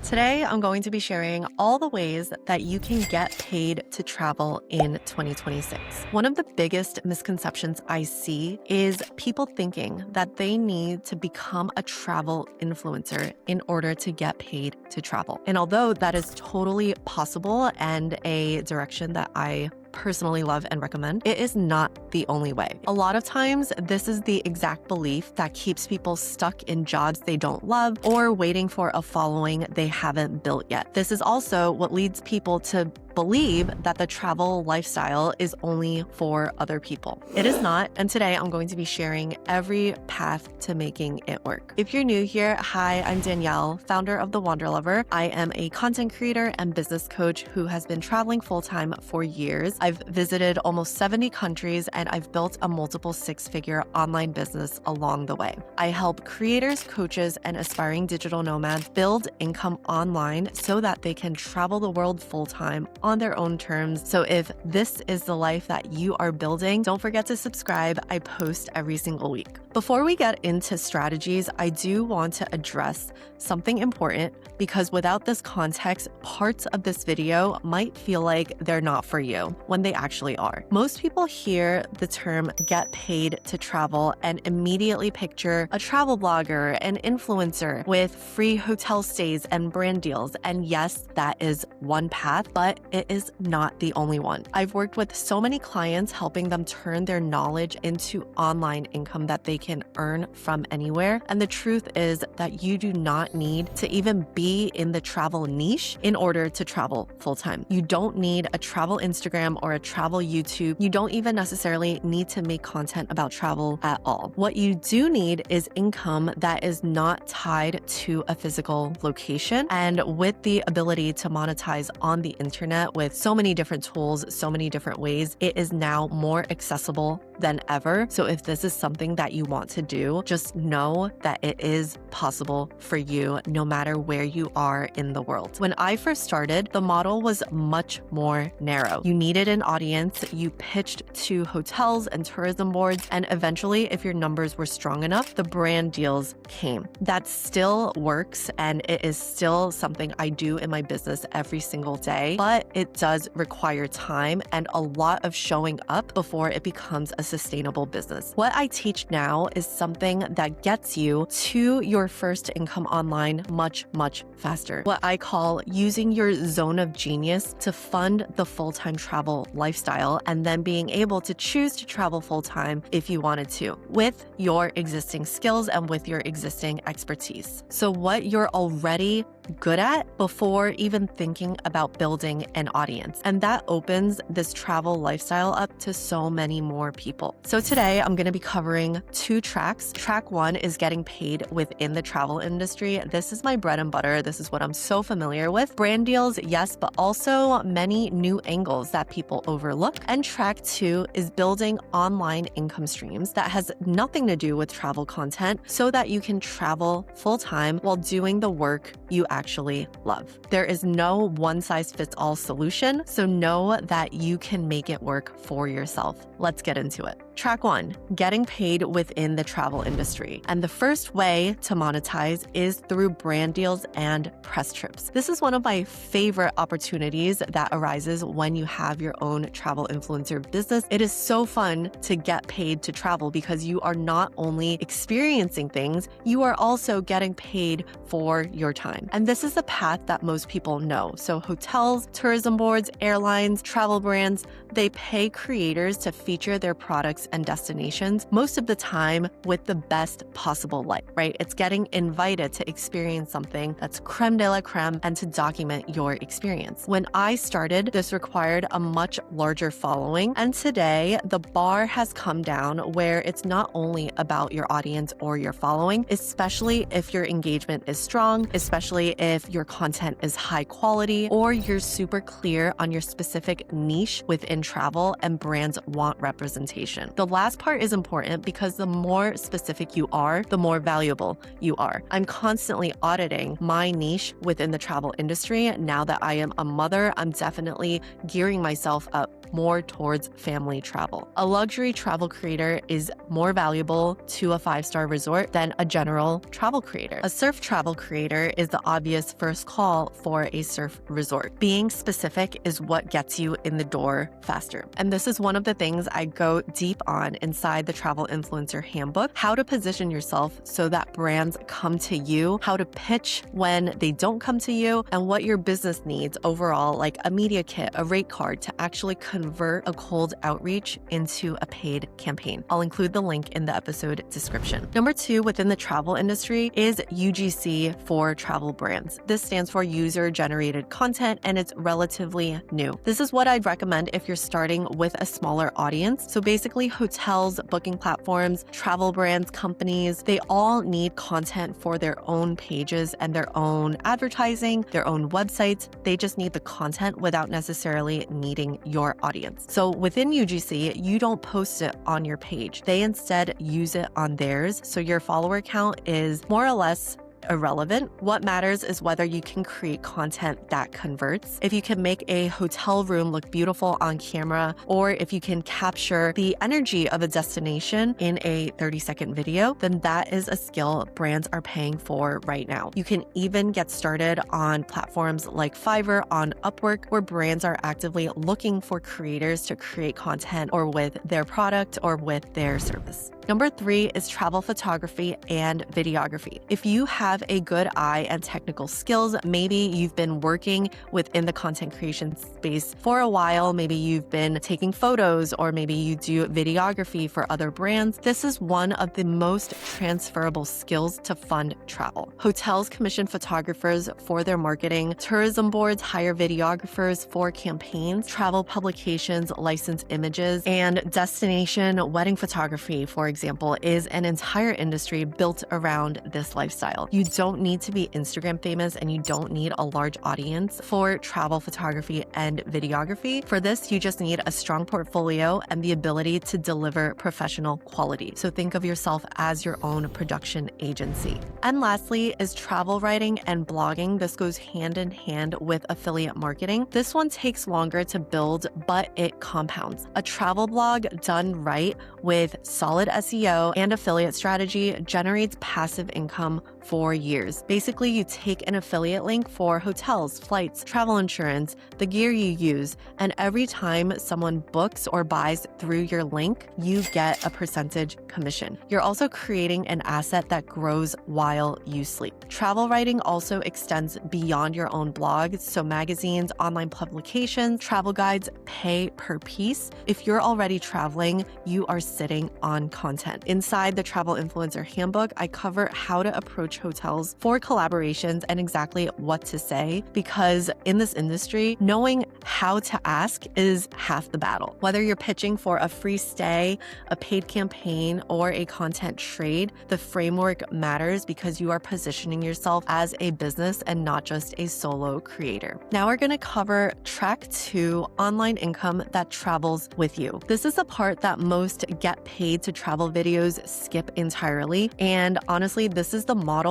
Today, I'm going to be sharing all the ways that you can get paid to travel in 2026. One of the biggest misconceptions I see is people thinking that they need to become a travel influencer in order to get paid to travel. And although that is totally possible and a direction that I personally love and recommend, it is not the only way. A lot of times, this is the exact belief that keeps people stuck in jobs they don't love or waiting for a following they haven't built yet. This is also what leads people to believe that the travel lifestyle is only for other people. It is not, and today I'm going to be sharing every path to making it work. If you're new here, hi, I'm Danielle, founder of The Wander Lover. I am a content creator and business coach who has been traveling full-time for years. I've visited almost 70 countries and I've built a multiple six-figure online business along the way. I help creators, coaches, and aspiring digital nomads build income online so that they can travel the world full-time on their own terms. So if this is the life that you are building, don't forget to subscribe. I post every single week. Before we get into strategies, I do want to address something important because without this context, parts of this video might feel like they're not for you when they actually are. Most people hear the term get paid to travel and immediately picture a travel blogger, an influencer with free hotel stays and brand deals. And yes, that is one path, but it is not the only one. I've worked with so many clients helping them turn their knowledge into online income that they can earn from anywhere. And the truth is that you do not need to even be in the travel niche in order to travel full-time. You don't need a travel Instagram or a travel YouTube. You don't even necessarily need to make content about travel at all. What you do need is income that is not tied to a physical location and with the ability to monetize on the internet with so many different tools, so many different ways. It is now more accessible than ever. So if this is something that you want to do, just know that it is possible for you no matter where you are in the world. When I first started, the model was much more narrow. You needed an audience, you pitched to hotels and tourism boards, and eventually, if your numbers were strong enough, the brand deals came. That still works, and it is still something I do in my business every single day, but it does require time and a lot of showing up before it becomes a sustainable business. What I teach now is something that gets you to your first income online much, much faster. What I call using your zone of genius to fund the full-time travel lifestyle and then being able to choose to travel full-time if you wanted to with your existing skills and with your existing expertise. So what you're already good at before even thinking about building an audience. And that opens this travel lifestyle up to so many more people. So today I'm going to be covering two tracks. Track one is getting paid within the travel industry. This is my bread and butter. This is what I'm so familiar with. Brand deals, yes, but also many new angles that people overlook. And track two is building online income streams that has nothing to do with travel content so that you can travel full-time while doing the work you actually love. There is no one-size-fits-all solution, so know that you can make it work for yourself. Let's get into it. Track one, getting paid within the travel industry. And the first way to monetize is through brand deals and press trips. This is one of my favorite opportunities that arises when you have your own travel influencer business. It is so fun to get paid to travel because you are not only experiencing things, you are also getting paid for your time. And this is the path that most people know. So hotels, tourism boards, airlines, travel brands, they pay creators to feature their products and destinations most of the time with the best possible light, right? It's getting invited to experience something that's creme de la creme and to document your experience. When I started, this required a much larger following. And today the bar has come down where it's not only about your audience or your following, especially if your engagement is strong, especially if your content is high quality or you're super clear on your specific niche within travel and brands want representation. The last part is important because the more specific you are, the more valuable you are. I'm constantly auditing my niche within the travel industry. Now that I am a mother, I'm definitely gearing myself up more towards family travel. A luxury travel creator is more valuable to a 5-star resort than a general travel creator. A surf travel creator is the obvious first call for a surf resort. Being specific is what gets you in the door faster. And this is one of the things I go deep on inside the Travel Influencer Handbook: how to position yourself so that brands come to you, how to pitch when they don't come to you, and what your business needs overall, like a media kit, a rate card, to actually convert a cold outreach into a paid campaign. I'll include the link in the episode description. Number 2 within the travel industry is UGC for travel brands. This stands for user generated content, and it's relatively new. This is what I'd recommend if you're starting with a smaller audience. So basically, hotels, booking platforms, travel brands, companies, they all need content for their own pages and their own advertising, their own websites. They just need the content without necessarily needing your audience. So within UGC, you don't post it on your page. They instead use it on theirs. So your follower count is more or less irrelevant. What matters is whether you can create content that converts. If you can make a hotel room look beautiful on camera, or if you can capture the energy of a destination in a 30-second video, then that is a skill brands are paying for right now. You can even get started on platforms like Fiverr, on Upwork, where brands are actively looking for creators to create content or with their product or with their service. Number 3 is travel photography and videography. If you have a good eye and technical skills, maybe you've been working within the content creation space for a while, maybe you've been taking photos, or maybe you do videography for other brands, this is one of the most transferable skills to fund travel. Hotels commission photographers for their marketing, tourism boards hire videographers for campaigns, travel publications license images, and destination wedding photography, for example, is an entire industry built around this lifestyle. You don't need to be Instagram famous, and you don't need a large audience for travel photography and videography. For this, you just need a strong portfolio and the ability to deliver professional quality. So think of yourself as your own production agency. And lastly is travel writing and blogging. This goes hand in hand with affiliate marketing. This one takes longer to build, but it compounds. A travel blog done right with solid SEO and affiliate strategy generates passive income for years. Basically, you take an affiliate link for hotels, flights, travel insurance, the gear you use, and every time someone books or buys through your link, you get a percentage commission. You're also creating an asset that grows while you sleep. Travel writing also extends beyond your own blog, so magazines, online publications, travel guides pay per piece. If you're already traveling, you are sitting on content. Inside the Travel Influencer Handbook, I cover how to approach hotels for collaborations and exactly what to say, because in this industry, knowing how to ask is half the battle. Whether you're pitching for a free stay, a paid campaign, or a content trade, the framework matters because you are positioning yourself as a business and not just a solo creator. Now we're going to cover track 2, online income that travels with you. This is the part that most get paid to travel videos skip entirely. And honestly, this is the model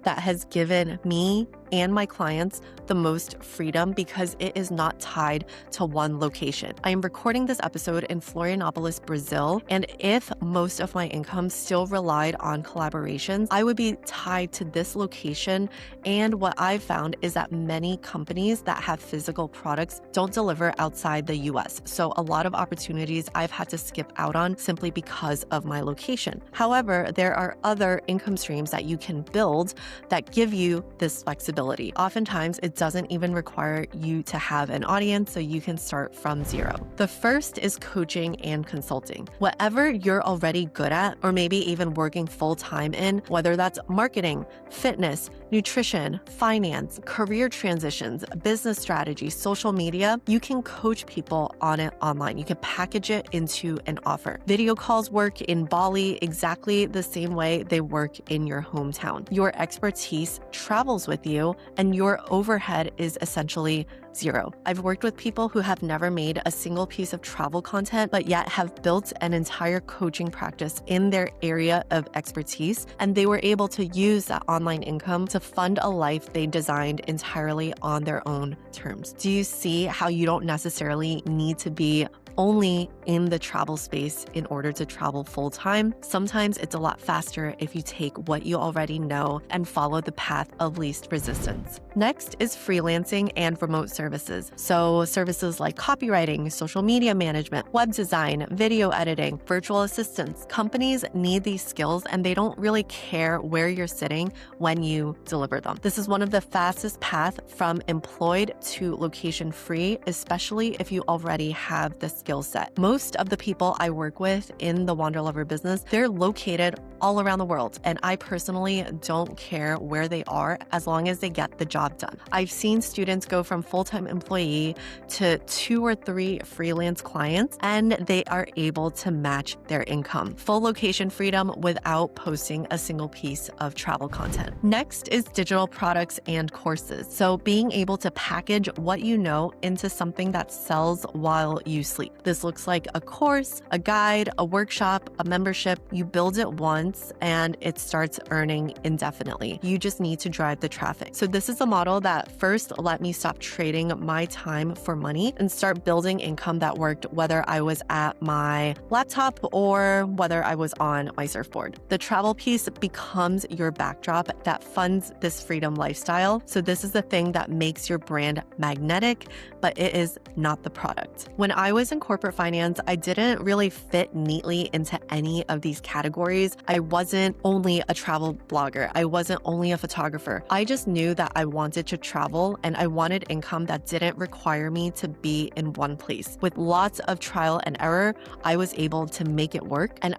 that has given me and my clients the most freedom because it is not tied to one location. I am recording this episode in Florianopolis, Brazil, and if most of my income still relied on collaborations, I would be tied to this location. And what I've found is that many companies that have physical products don't deliver outside the US. So a lot of opportunities I've had to skip out on simply because of my location. However, there are other income streams that you can build that give you this flexibility. Oftentimes, it doesn't even require you to have an audience, so you can start from zero. The first is coaching and consulting. Whatever you're already good at, or maybe even working full-time in, whether that's marketing, fitness, nutrition, finance, career transitions, business strategy, social media, you can coach people on it online. You can package it into an offer. Video calls work in Bali exactly the same way they work in your hometown. Your expertise travels with you, and your overhead is essentially zero. I've worked with people who have never made a single piece of travel content, but yet have built an entire coaching practice in their area of expertise, and they were able to use that online income to fund a life they designed entirely on their own terms. Do you see how you don't necessarily need to be only in the travel space in order to travel full-time. Sometimes it's a lot faster if you take what you already know and follow the path of least resistance. Next is freelancing and remote services. So services like copywriting, social media management, web design, video editing, virtual assistants. Companies need these skills and they don't really care where you're sitting when you deliver them. This is one of the fastest paths from employed to location free, especially if you already have the skill set. Most of the people I work with in the Wanderlover business, they're located all around the world. And I personally don't care where they are as long as they get the job done. I've seen students go from full-time employee to 2 or 3 freelance clients, and they are able to match their income. Full location freedom without posting a single piece of travel content. Next is digital products and courses. So being able to package what you know into something that sells while you sleep. This looks like a course, a guide, a workshop, a membership. You build it once and it starts earning indefinitely. You just need to drive the traffic. So this is a model that first let me stop trading my time for money and start building income that worked whether I was at my laptop or whether I was on my surfboard. The travel piece becomes your backdrop that funds this freedom lifestyle. So this is the thing that makes your brand magnetic, but it is not the product. When I was in corporate finance, I didn't really fit neatly into any of these categories. I wasn't only a travel blogger. I wasn't only a photographer. I just knew that I wanted to travel and I wanted income that didn't require me to be in one place. With lots of trial and error, I was able to make it work, and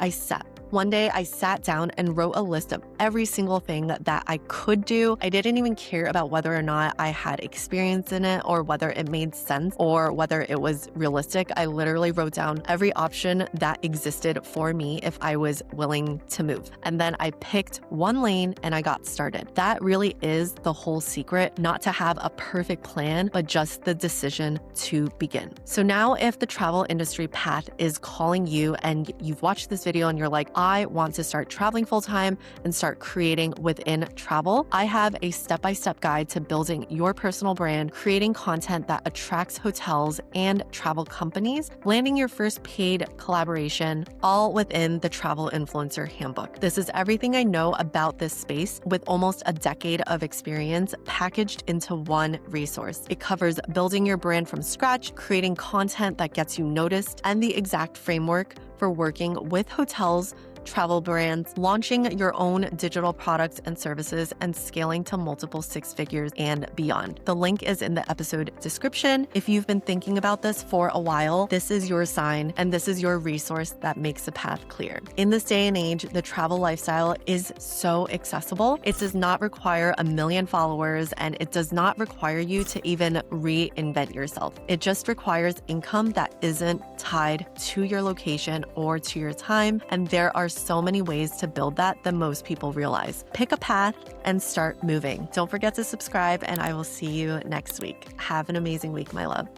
One day I sat down and wrote a list of every single thing that I could do. I didn't even care about whether or not I had experience in it or whether it made sense or whether it was realistic. I literally wrote down every option that existed for me if I was willing to move. And then I picked one lane and I got started. That really is the whole secret, not to have a perfect plan, but just the decision to begin. So now if the travel industry path is calling you and you've watched this video and you're like, I want to start traveling full-time and start creating within travel, I have a step-by-step guide to building your personal brand, creating content that attracts hotels and travel companies, landing your first paid collaboration, all within the Travel Influencer Handbook. This is everything I know about this space with almost a decade of experience packaged into one resource. It covers building your brand from scratch, creating content that gets you noticed, and the exact framework for working with hotels, travel brands, launching your own digital products and services, and scaling to multiple 6 figures and beyond. The link is in the episode description. If you've been thinking about this for a while, this is your sign and this is your resource that makes the path clear. In this day and age, the travel lifestyle is so accessible. It does not require 1 million followers, and it does not require you to even reinvent yourself. It just requires income that isn't tied to your location or to your time, and there are so many ways to build that than most people realize. Pick a path and start moving. Don't forget to subscribe, and I will see you next week. Have an amazing week, my love.